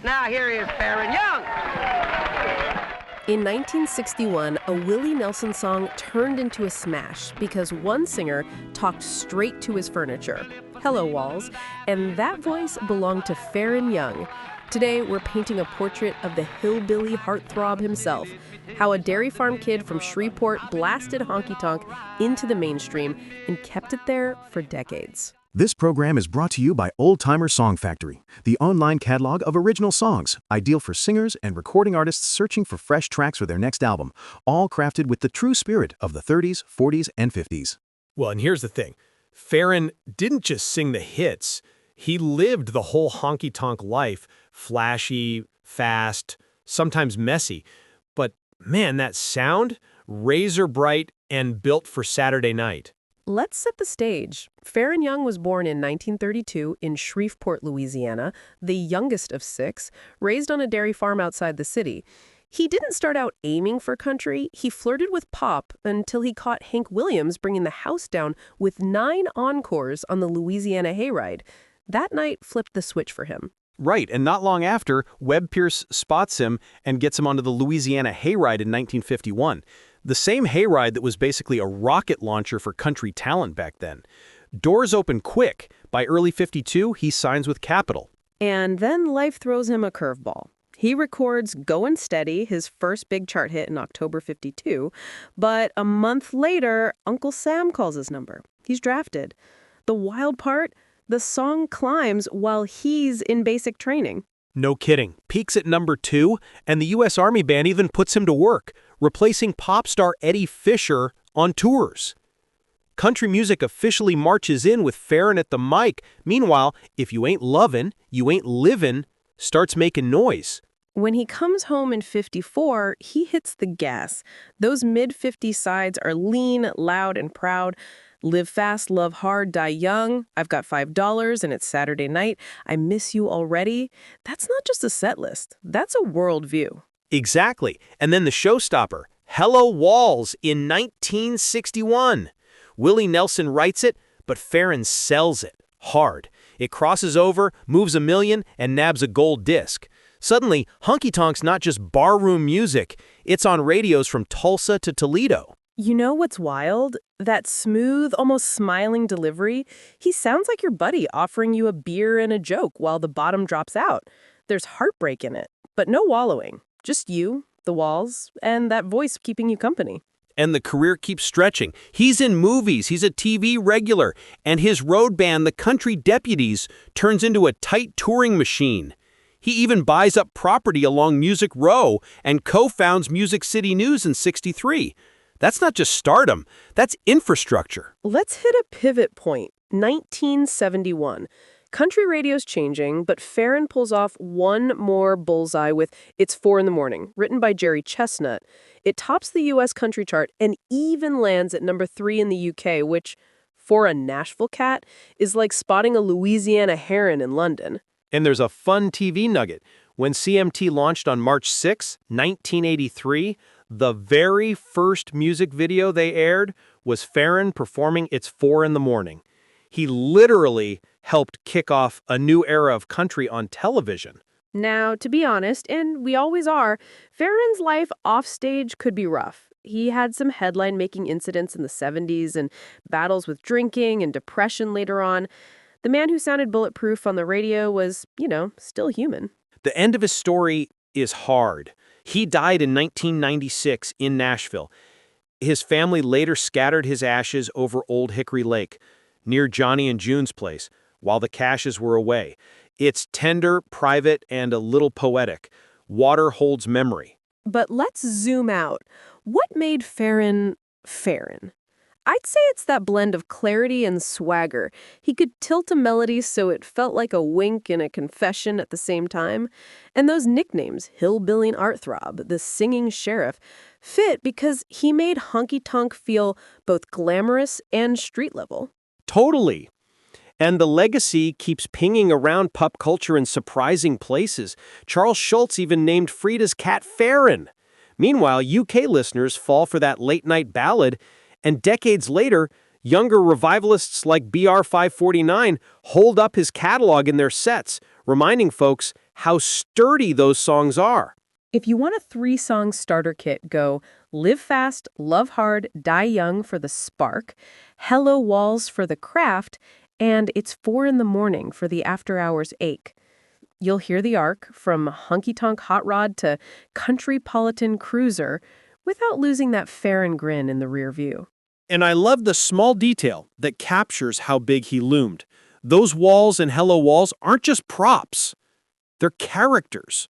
Now here is Faron Young. In 1961, a Willie Nelson song turned into a smash because one singer talked straight to his furniture. Hello, walls. And that voice belonged to Faron Young. Today, we're painting a portrait of the Hillbilly Heartthrob himself, how a dairy farm kid from Shreveport blasted honky-tonk into the mainstream and kept it there for decades. This program is brought to you by Old Timer Song Factory, the online catalog of original songs, ideal for singers and recording artists searching for fresh tracks for their next album, all crafted with the true spirit of the 30s, 40s, and 50s. Well, and here's the thing. Faron didn't just sing the hits. He lived the whole honky-tonk life, flashy, fast, sometimes messy. But man, that sound, razor bright and built for Saturday night. Let's set the stage. Faron Young was born in 1932 in Shreveport, Louisiana, the youngest of six, raised on a dairy farm outside the city. He didn't start out aiming for country. He flirted with pop until he caught Hank Williams bringing the house down with 9 encores on the Louisiana hayride. That night flipped the switch for him. Right, and not long after, Webb Pierce spots him and gets him onto the Louisiana hayride in 1951. The same hayride that was basically a rocket launcher for country talent back then. Doors open quick. By early '52, he signs with Capitol. And then life throws him a curveball. He records Goin' Steady, his first big chart hit in October '52, but a month later, Uncle Sam calls his number. He's drafted. The wild part? The song climbs while he's in basic training. No kidding. Peaks at number 2, and the U.S. Army Band even puts him to work, replacing pop star Eddie Fisher on tours. Country music officially marches in with Faron at the mic. Meanwhile, If You Ain't Lovin', You Ain't Livin' starts making noise. When he comes home in '54, he hits the gas. Those mid-50s sides are lean, loud, and proud. Live fast, love hard, die young. I've got $5 and it's Saturday night. I miss you already. That's not just a set list. That's a worldview. Exactly. And then the showstopper, Hello Walls in 1961. Willie Nelson writes it, but Faron sells it hard. It crosses over, moves a million, and nabs a gold disc. Suddenly, honky-tonk's not just barroom music. It's on radios from Tulsa to Toledo. You know what's wild? That smooth, almost smiling delivery. He sounds like your buddy offering you a beer and a joke while the bottom drops out. There's heartbreak in it, but no wallowing. Just you, the walls, and that voice keeping you company. And the career keeps stretching. He's in movies, he's a TV regular, and his road band, the Country Deputies, turns into a tight touring machine. He even buys up property along Music Row and co-founds Music City News in '63. That's not just stardom, that's infrastructure. Let's hit a pivot point, 1971. Country radio's changing, but Faron pulls off one more bullseye with It's 4 in the Morning, written by Jerry Chestnut. It tops the U.S. country chart and even lands at number 3 in the U.K., which, for a Nashville cat, is like spotting a Louisiana heron in London. And there's a fun TV nugget. When CMT launched on March 6, 1983, the very first music video they aired was Faron performing It's 4 in the Morning. He literally helped kick off a new era of country on television. Now, to be honest, and we always are, Faron's life offstage could be rough. He had some headline-making incidents in the '70s and battles with drinking and depression later on. The man who sounded bulletproof on the radio was, still human. The end of his story is hard. He died in 1996 in Nashville. His family later scattered his ashes over Old Hickory Lake, near Johnny and June's place, while the caches were away. It's tender, private, and a little poetic. Water holds memory. But let's zoom out. What made Faron Faron? I'd say it's that blend of clarity and swagger. He could tilt a melody so it felt like a wink and a confession at the same time. And those nicknames, Hillbilly Heartthrob, the singing sheriff, fit because he made honky-tonk feel both glamorous and street level. Totally. And the legacy keeps pinging around pop culture in surprising places. Charles Schulz even named Frida's cat Faron. Meanwhile, UK listeners fall for that late-night ballad, and decades later, younger revivalists like BR 549 hold up his catalog in their sets, reminding folks how sturdy those songs are. If you want a 3-song starter kit, go Live Fast, Love Hard, Die Young for the spark, Hello Walls for the craft, and It's 4 in the Morning for the after-hours ache. You'll hear the arc from Honky-Tonk Hot Rod to Countrypolitan Cruiser without losing that Faron grin in the rear view. And I love the small detail that captures how big he loomed. Those walls and Hello Walls aren't just props. They're characters.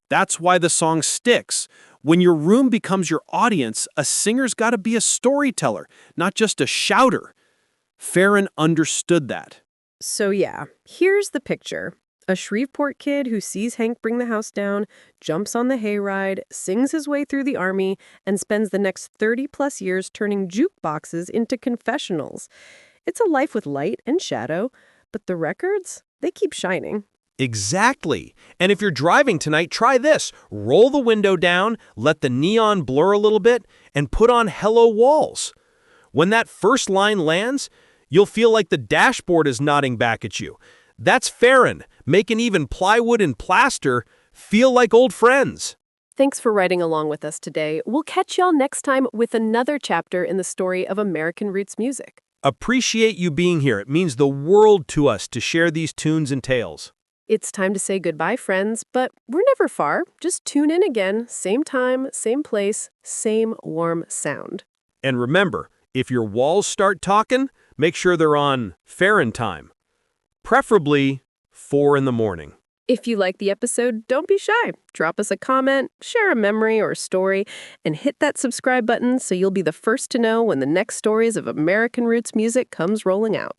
That's why the song sticks. When your room becomes your audience, a singer's got to be a storyteller, not just a shouter. Faron understood that. So yeah, here's the picture. A Shreveport kid who sees Hank bring the house down, jumps on the hayride, sings his way through the Army, and spends the next 30-plus years turning jukeboxes into confessionals. It's a life with light and shadow, but the records, they keep shining. Exactly. And if you're driving tonight, try this. Roll the window down, let the neon blur a little bit, and put on Hello Walls. When that first line lands, you'll feel like the dashboard is nodding back at you. That's Faron, making even plywood and plaster feel like old friends. Thanks for riding along with us today. We'll catch y'all next time with another chapter in the story of American roots music. Appreciate you being here. It means the world to us to share these tunes and tales. It's time to say goodbye, friends, but we're never far. Just tune in again, same time, same place, same warm sound. And remember, if your walls start talking, make sure they're on Faron time. Preferably 4 in the morning. If you like the episode, don't be shy. Drop us a comment, share a memory or a story, and hit that subscribe button so you'll be the first to know when the next stories of American roots music comes rolling out.